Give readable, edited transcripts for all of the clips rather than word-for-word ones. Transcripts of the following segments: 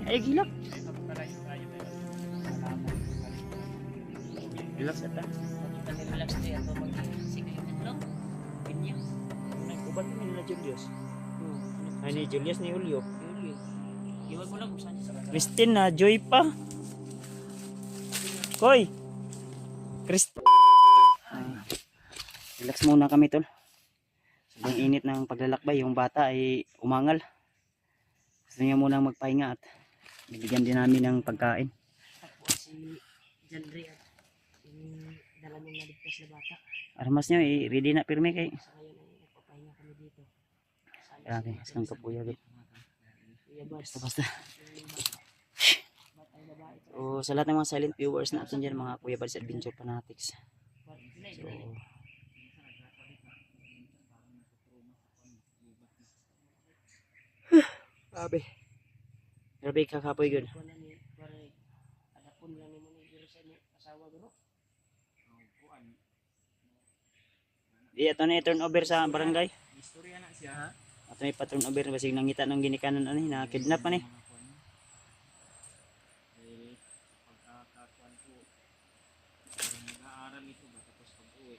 Ay, gilak. Relax ata. Relax tayo ato mag-sigil na lang. Ganyan. Nagkuban mo nila Julius. Ay ni Julius ni Julio. Iwan ko lang kung saan sa Christine na Joy pa. Koy. Christine. Relax muna kami tol. Sobrang init ng paglalakbay. Yung bata ay umangal. Gusto niya muna magpahinga at bibigyan din namin ng pagkain. Tapos si John Ray at yung dala niyang naligtas na bata. Armas nyo, ready na pirme kay. Sa ngayon ay nagpapahinga kami dito. Grabe, asang kapuya. Basta. So, sa lahat ng mga silent viewers natin dyan, mga Kuya Bads Adventure Fanatics. So, grabe kakapoy good. Di ato na i-turn over sa barangay. Istorya na siya. Ato na i-turn over basig nangita ng ginikanan ani na kidnap man eh. Pagkakakuan ko, nag-aaral ito ba tapos pag-uwi.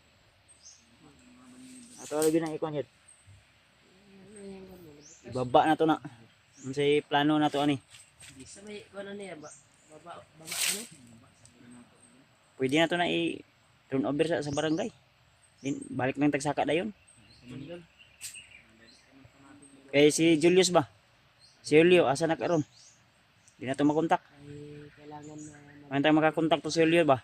Ato lagi nang ikon yun. Ibaba na to na. Unsay plano na to ani. Sa may kuno niya baba ano? Pwede na to na i-turn over sa barangay. Balik lang tagsaka dayon. Kay si Julius ba? Si Julio asa na karon? Di na to makontak. Ay kailangan na Ano tayo makakontak to si Julio ba?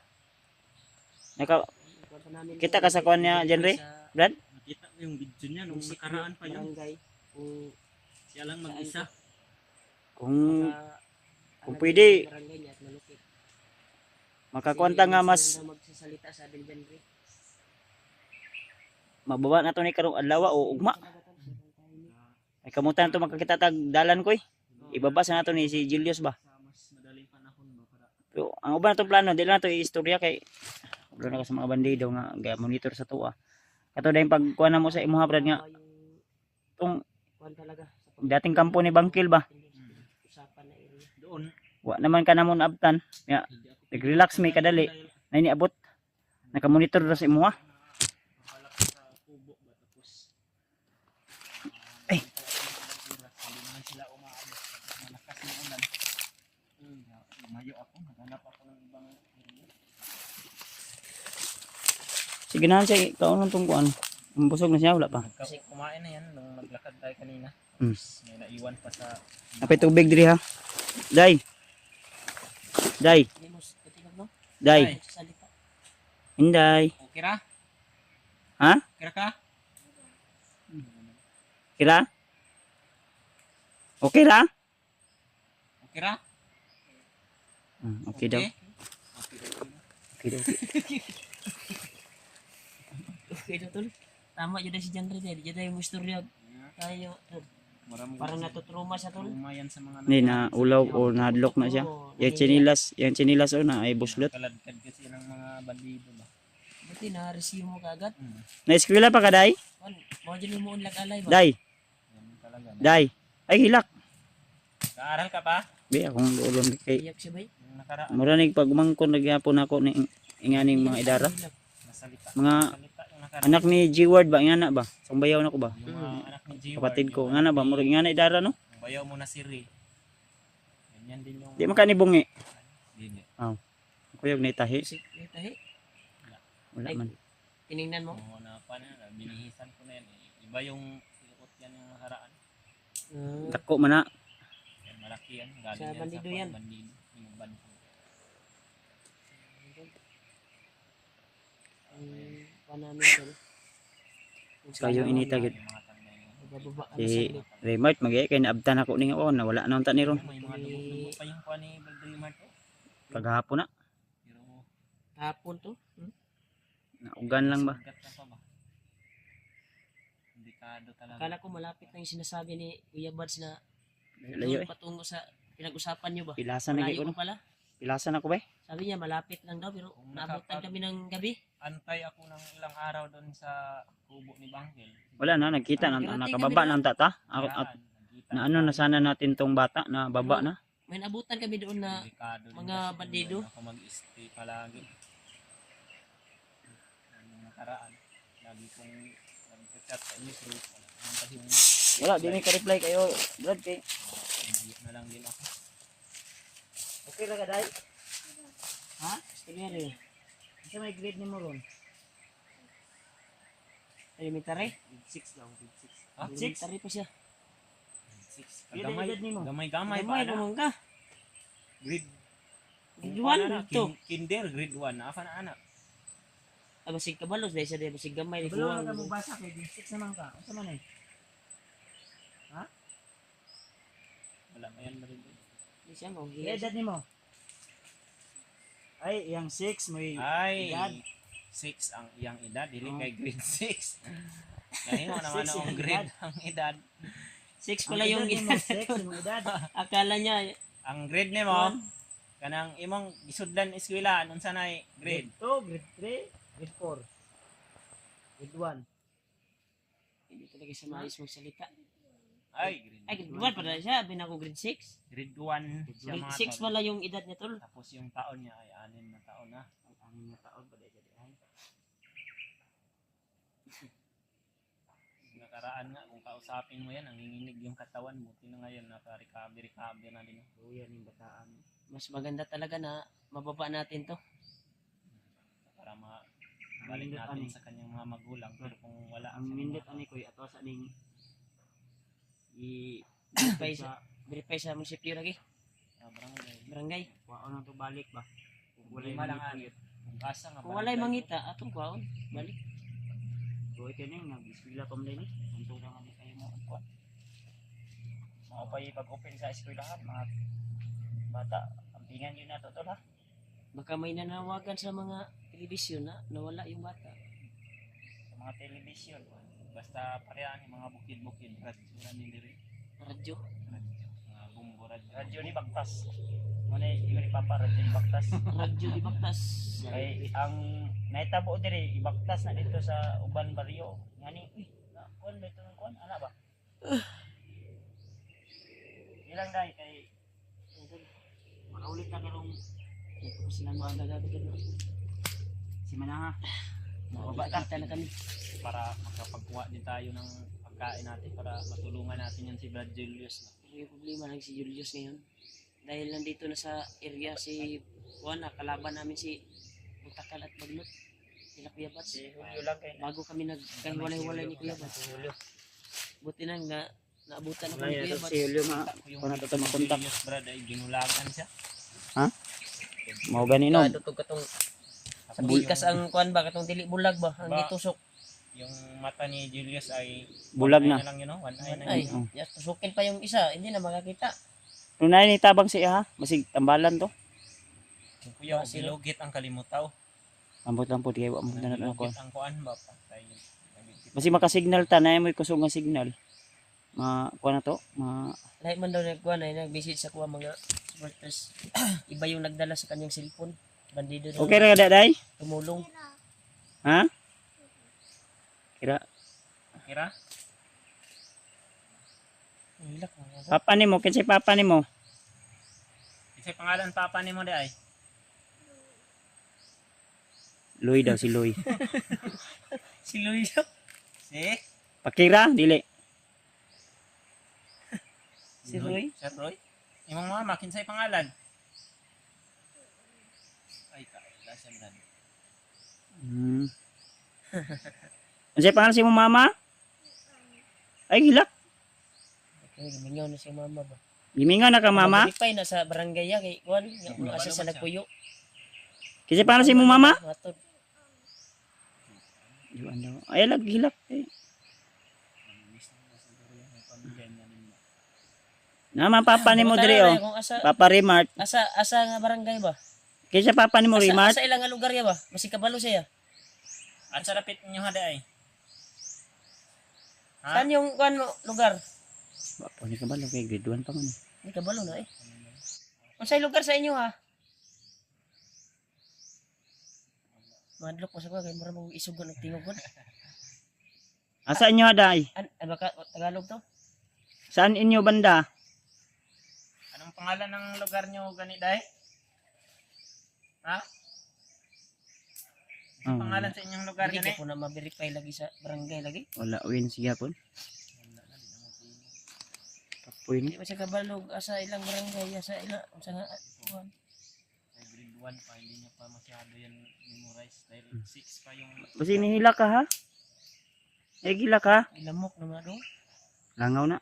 Kita ka sa kuan niya dyan re? Brad? Nakita ko yung video niya nung nakaraan pa yun. barangay kung Siya lang mag-isa. Kung pwede barangay niya at malupit. makakwanta nga mas magsasalita sa atin John Ray. mababa na to ni karong adlaw o ugma. Ay kamutan na to makakita tag dalan ko eh. Ibaba sa nato ni si Julius ba? Sa mas madaling panahon ba para So, ang uban na itong plano, di lang na ito istorya kay wala na ka sa mga bandido nga monitor sa tuwa. Kato dahil pagkuha na mo sa imuha brad nga itong kuan talaga dating kampo ni Bangkil ba? usapan na area. doon. Wa naman ka na mo naabtan. Ya, nag-relax may kadali. Na iniabot. Naka-monitor na sa imuha. Halak sa kubo ba tapos Ay. Hindi naman sila umaalis. Malakas na ulan. Lumayo ako. Naghanap ako ng ibang area. Sige na siya, kaunang tungkuan. Busog na siya, wala pa. Kasi kumain na yan nung naglakad tayo kanina. Hmm. May naiwan pa sa Napay tubig diri ha. Day. Day. Hindi mo titignan mo? Day. Salita. Hinday. Okay ra? Ha? Okay ra ka? Kira? Okay ra? Okay ra? Okay daw. Okay daw. Okay na tol. Tama jud si John Ray di jud mo istorya tayo tol. Parang natutruma sa tol. Lumayan sa mga Hindi na ulaw o nahadlok na siya. Yung chinilas o na ay buslot. kaladkad kasi ng mga bandido ba. Buti na receive mo kaagad. Na eskwela pa ka day? Kuan, mo jud mo unlag alay ba? Day. Yan talaga. Day. Ay hilak. Kaaral ka pa? Be akong ulong kay Iyak siya bay. Yung nakaraan. mura nig pagmangkon nagyapon ako ni inganing mga idara. Nasalita. Mga Nasalita yung nakaraan. anak ni G-Ward ba ingana ba? Sangbayaw na ko ba? Yung mga anak ni G-Ward. Kapatid ko ingana ba? Mura ingana idara no? Bayaw mo na si Ray. Ganyan din yung... Di man ka ni bungi. Dini. Kuyog na itahi. Si tahi. Wala man. Tiningnan mo. Oo na pa na. Binihisan ko na yan. Iba yung iikot yan yung nakaraan. Dako man na. Yan malaki yan. Galing Sa yan bandido sa yan. bandido. Yung bandido. Panamin tol. Kayo inita gid. Yung mga tanda yun. Bababa ka na Si saglit. Raymart magay kay naabtan ako ning o nawala na unta ni ron. May mga dugo pa yung kuha ni Baldrimar to. Kagahapon na. Pero Hapon to. Naugan lang ba? sugat na pa ba? Delikado talaga. Akala ko malapit na yung sinasabi ni Kuya Bads na Layo eh. patungo sa pinag-usapan nyo ba? Pilasan na Malayo gyud pa pala. Pilasan ako ba? Sabi niya malapit lang daw pero Kung naabutan kami ng gabi. Antay ako ng ilang araw doon sa kubo ni Bangkel. Wala na nagkita na Karating nakababa kami na ang tata. Nakita Na ano na sana natin tong bata na baba na. May naabutan kami doon na Delikado din mga kasi bandido. kung ako mag-stay palagi. Yung nakaraan, lagi kong nag-chat sa inyo, pero wala naman kasi yung Wala, di may ka-reply kayo, Brad, kay. umayot na lang din ako. Okay ra ka, Day? Ha? Gusto niya rin. Isa may grade ni mo ron? Elementary? Grade 6 daw, grade 6. Ah, Elementary pa siya. 6. Ilan ang edad nimo? Gamay-gamay pa Gamay na. naman ka. Grade Grade kung 1 paano na, dito. Kinder, grade 1. Naka na anak. Basig kabalos dahil siya dahil basig gamay. Balo na ka mo basa kay grade 6 naman ka. Unsa man eh? Wala pa yan rin. Hindi siya mo. Ilan edad nimo? Ay, yang 6 may Ay, edad. 6 ang iyang edad, dili Oh. kay grade 6. Dahil mo naman Six ang yung grade ang edad. 6 pala yung edad edad. nimo 6 yung edad. Akala niya, Ang grade nimo, kanang imong gisudlan eskwela, unsa na grade? Grade 2, grade 3, grade 4. Grade 1. hindi talaga siya maayos magsalita. Ay, Ay, grade grade 1 pala siya. Bin ako grade 6. Grade 1 siya Grade mga 6 tol. pala yung edad niya, tol. Tapos yung taon niya ay 6 na taon na. Ang anim na taon pa dahil ay. Nakaraan nga, kung kausapin mo yan, nanginginig yung katawan mo. Tino ngayon, naka-recovery na din. Kuya ning bataan. Mas maganda talaga na mababa natin to. Para balik Nindot natin ani. sa kanyang mga magulang. Pero kung wala Ang siyang mindot mga- ani ko ato sa ning i Verify sa, verify sa munisipyo lagi. barangay. Barangay. kuwaon na to balik ba. Kung Wala walay lang mangit. Kung kasa nga Kung walay mangita, atong kwaon. Balik. Kuya kini nag-eskwela pa man ni. Unto lang ani kayo mo kuan. Mao pa pag-open sa eskwelahan, mga bata. Ampingan yun na to tol ha. Baka may nanawagan sa mga telebisyon na nawala yung bata. Sa mga telebisyon. Basta parehan yung mga bukid-bukid. Radyo ni diri. Radyo. Mga bumbo radyo. Radyo ni Baktas. Muna yung ni Papa, radyo ni Baktas. Radyo di Baktas. Ay, ang naitabo diri, ibaktas na dito sa Uban Barrio. Ngani, na kuan ba ito ng kuan? Ana ba? Ilang dai kay Makaulit na karong Ito ko sila mga gagawin ka si Manaha. Nakita na kami. para makapagkuha din tayo ng pagkain natin para matulungan natin yan si Brad Julius. May problema lang si Julius ngayon. Dahil nandito na sa area si Juan, kalaban namin si Butakal at Bagnot. Sila Kuya Bats. Si Julio lang kay Bago kami nagkahiwalay-walay ni Kuya Bats. Buti na naabutan ako ni Kuya Bats. Si Julio ma yung kuno to makontak. Julius Brad ay ginulagan siya. Mao gani no. Ito katong bulikas ang kuan ba katong dili bulag ba ang Ba? gitusok. Yung mata ni Julius ay Bulag one na. eye lang yun, no? One eye na Ay, yun. ya tusukin pa yung isa, hindi na makakita. Tunay ni tabang siya ha. Masig tambalan to. Yung kuya, silugit ang kalimutaw. Ambot-ambot kay wa mo na Silugit ko. ang kuan ba? Patay. Basi makasignal ta na mo kusog nga signal. Kuan na to. Lahat man daw nagkuan ay nag-visit sa kuha mga supporters. Iba yung nagdala sa kanyang cellphone. Bandido daw Okay ra ka day? tumulong. Ha? Kira Kira? Ang hilak mo. papa nimo kinsay papa nimo? Kasi pangalan papa ni mo di ay? Loy daw si Loy. Si Luis. Si? Pakira dili. Si Roy. Si Roy? Imong mama, kinsay pangalan? Ay, kaila siya Brad. Kinsay pangalan si mo mama? Ay hilak. Okay, mingaw na si mama ba. Gimingaw na ka mama? Verify na sa barangay ya kay kuan, yung asa sa nagpuyo. Kinsay pangalan si mo mama? Matod. Yuan daw. Ay lag hilak. Mamiss na siguro yung pamilya niya ninyo. Naman papa nimo Butara diri na, oh. kung asa Papa Remart. asa nga barangay ba? Kinsay papa nimo Remart? Asa ilang nga lugar ya ba? Masig kabalo siya. At sa lapit niyo ha di ay? Ha? Saan yung kuan mo lugar? Papa ni kabalo kay grade 1 pa man. Hindi kabalo na eh. Unsay lugar sa inyo ha? Madlok mo sa kuha kay mura mong isugon og tingugon. Asa inyo day? Baka Tagalog to? Saan inyo banda? Anong pangalan ng lugar nyo gani day? Ha? Oh, Pangalan sa inyong lugar Hindi gani? ka po na ma-verify lagi sa barangay lagi. wala win siya po. Kapoy ni. Hindi pa siya kabalog sa ilang barangay sa ilang sa nga kuan. Ay, grade 1 pa, hindi niya pa masyado yan memorize dahil 6 pa yung Kasi nihila ka ha? Gila ka? Ilamok na do. Langaw na.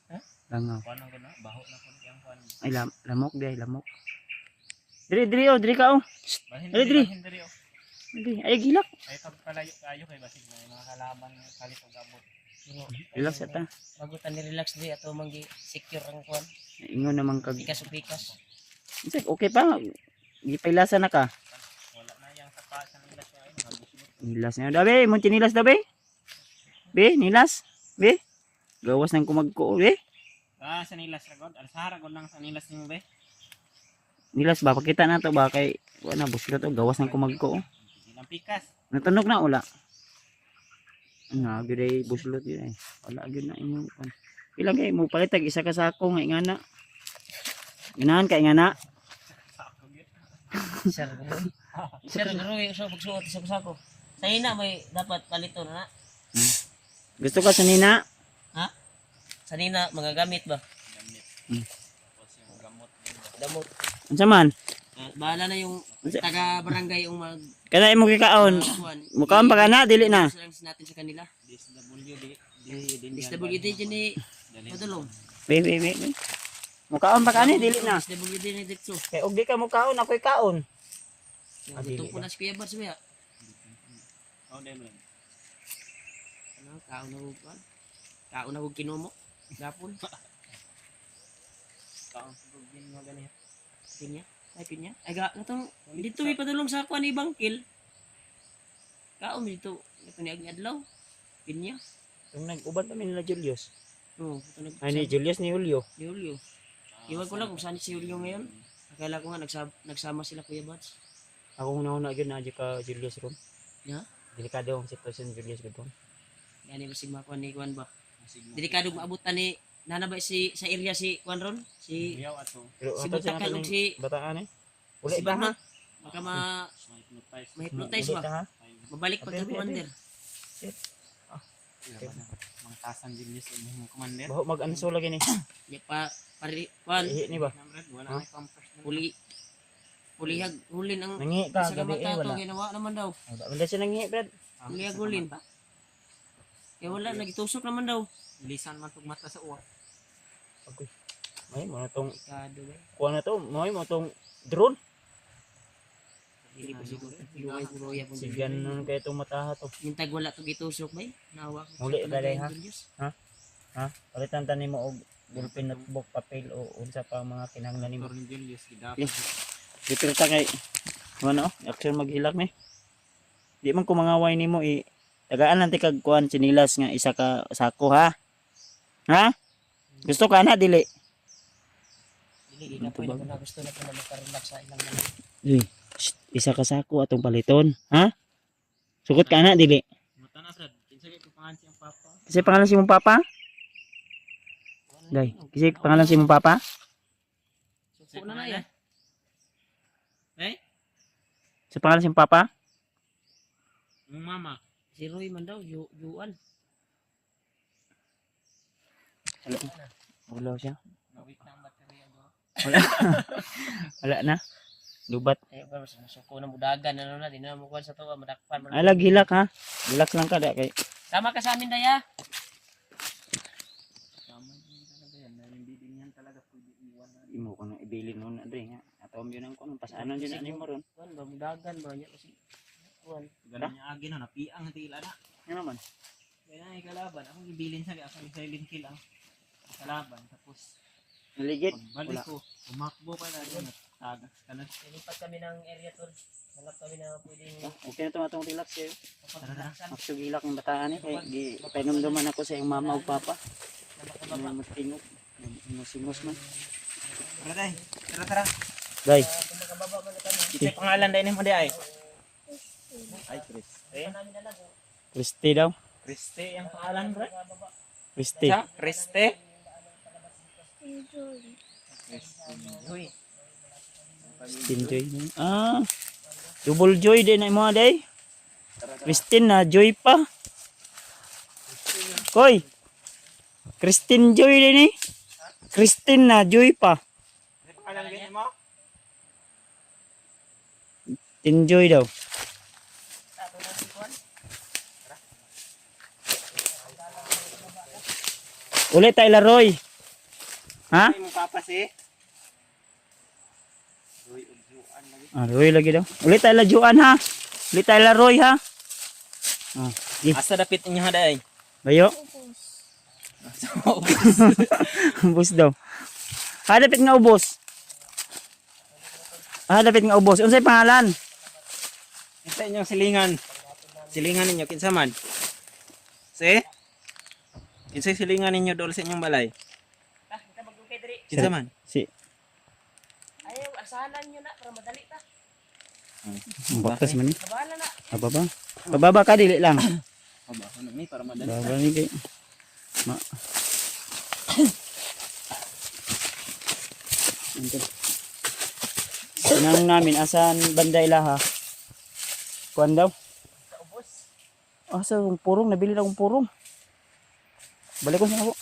Ha? Langaw. kuan ko na, baho na ko yung kuan. Ay lamok di ay lamok. Diri oh, diri ka oh. Bahin Ay, diri. diri oh. Diri, ay gilak. Ay pagpalayo kayo kay basig na yung mga kalaban kalit og abot. Relax ta. Bago ta ni-relax di ato mangi secure ang kuan. Ingon naman kag Pikas-pikas. okay pa. Gipailasa na ka. Wala na yang tapa sa nila sa ay mga busog. Nilas na dabe, mo tinilas dabe. Be, nilas. Be. Gawas nang kumagko be. Sa nilas ragod, alsara gud lang sa nilas nimo be. Nilas ba pakita na to ba kay wala buslo to gawas nang kumagko. Ilang pikas. Natunog na ula. Nga gyud buslot yun eh. Wala gyud na imong kon. Ilang kay mo palitag isa ka sako nga ingana. Ganahan ka ingana. Sir guru. Sir guru yung so pagsuot sa sako. Sa ina may dapat palito na. Gusto ka sa nina? Ha? Sa nina mga gamit ba? Gamit. Hmm. Tapos yung gamot. Damot. Unsa man? Bahala na yung taga barangay yung mag Kana imo kikaon. kuan. Mukaon pa kana dili na. Natin sa kanila. DSWD. SWD dyan ni Padulong. Be. Mukaon pa kani dili na. SWD ni Ditso. Kay og di ka mukaon ako'y kaon. Ito po na si Kuya Bars ba? Oh, demo. Ano, kaon na huwag kuan. Kaon na huwag kinumo. Gapon. Kaon sa bugin mo ganito. Pinya. Ay, pinya. Ay, gatong, dito may padulong sa kuan ni Bangkil. Kaon dito. Ito ni Agni Adlaw. Pinya. Yung nag-uban kami nila Julius. Oo, ito nag- Ay ni Julius ni Julio. Si Julio. Iwan ko lang kung saan si Julio ngayon. Akala ko nga nagsama sila Kuya Bats. Ako una gyud na ka Julius ron. Ya? Delikado ang sitwasyon ni Julius gud. Gani ba si Makuan ni Kuan ba? Delikado maabutan ni nanabay si sa area si Kuan ron. Si Iyaw ato. Pero Si ato Butakal ug si bataan eh. si Uli ba ha? Bama. Baka Ma-hypnotize. ma-hypnotize Uli ba? ta, ha? Mabalik pagka Ate, ate, commander. Mga tasan Julius ang commander. Baho mag-anso lagi ni. Di pa pari Kuan Ihi ni ba? Wala Ha? na pampers. huli. Hulihag hulin ang Nangi ka sa gabi eh kamata wala. to ginawa naman daw. Wala siya nangi Brad. Hulihag hulin. Kaya wala nagitusok naman daw. Lisan man tug mata sa uwa. Okay. May mo na tong Kado ba? kuha na to, may mo tong drone. Dili pa siguro. Iway ko roya po. Sigan nun kay itong mataha to. Yung tag wala to gitusok ba? Nawa ko. Huli ba, day, ha? Julius. Ha? Palitan ta nimo og ballpen notebook papel o unsa pa mga kinahanglan nimo. Motor ni Julius gidap. Eh. Dipil ta kay ano, action maghilak ni. Di man ko mangaway nimo tagaan lang ti kag kuan sinilas nga isa ka sako ha. Ha? Gusto ka na dili? Dili na po na gusto na po na makarelax sa ilang mga. Isa ka sako atong paliton, ha? Sukot ka na dili. Mata na Fred. Kinsa kay pangalan siyang papa? Kasi pangalan si mong papa? Day, kasi pangalan si mong papa? Suko na na yan. Eh? Sa pangalan si mong papa? Yung mama. Si Roy man daw, Juan. Wala siya. Nawit na ang baterya do. Wala. Wala na. Lubat. Eh, pero suko na mudagan, ano na, di na mo kuhan sa to, madakpan. Alag hilak ha. Relax lang ka da kay. Tama ka sa amin, Daya. Tama din talaga yan. Hindi din yan talaga pwede iwan na. Imo ko nang ibilin nun na dre nga. Atom yun ang kuno pasanon din ani mo ron. Kuhan ba, mudagan ba niya kasi. Kuhan. Ganun niya agi na napiang tila na. Ano naman? Kaya na kalaban. Ako gibilin sa ako yung silent kill ang kalaban. Tapos Naligid. pagbalik Wala. ko, tumakbo pa na doon at tagas ka na. Lilipat kami ng area tour. Hanap kami na pwedeng Okay na to atong relax kayo. kapag-relaxan. Magsugilak ng bataan eh. Kay painomduman ako sa iyong mama ug papa. Na makababa. Ano magtingog. Musimos man. Tara day. Tara. Day. Kung makababa man na kami. Ito pangalan din mo di ay. Ay Chris. Saan namin na lang. Christy daw. Kriste ang pangalan bro. Christy. Kriste. Uy, Christine Joy. Double Joy din na mo day. Christine na Joy pa. Koy. Christine Joy din eh. Christine na Joy pa. Ano pangalan ganyan mo? Enjoy daw. Ulit tayo Laroy. Ha? Ay, mong papas eh. Uy, udyoan lagi. Roy lagi daw. Ulit tayo lajuan ha. Ulit tayo Laroy ha. Asa dapit inyo haday? Bayo. Ubos daw. Dapit nga ubos. Dapit nga ubos. Unsay pangalan? Kita inyong silingan. Silingan ninyo kinsa man? Si? Kinsay silingan ninyo dol sa inyong balay? kita magdugay diri. Kinsa man? Si Ayaw, asahanan nyo na para madali ta. Bakas man ni. Kabala na. Bababa. Bababa ka dili lang. Aba, ano mi para madali. Bababa ni kay. Ma. Sinang namin asan banda ilaha. Kuan daw. Ubos. Asa yung purong nabili na akong purong. Balik ko sa ako.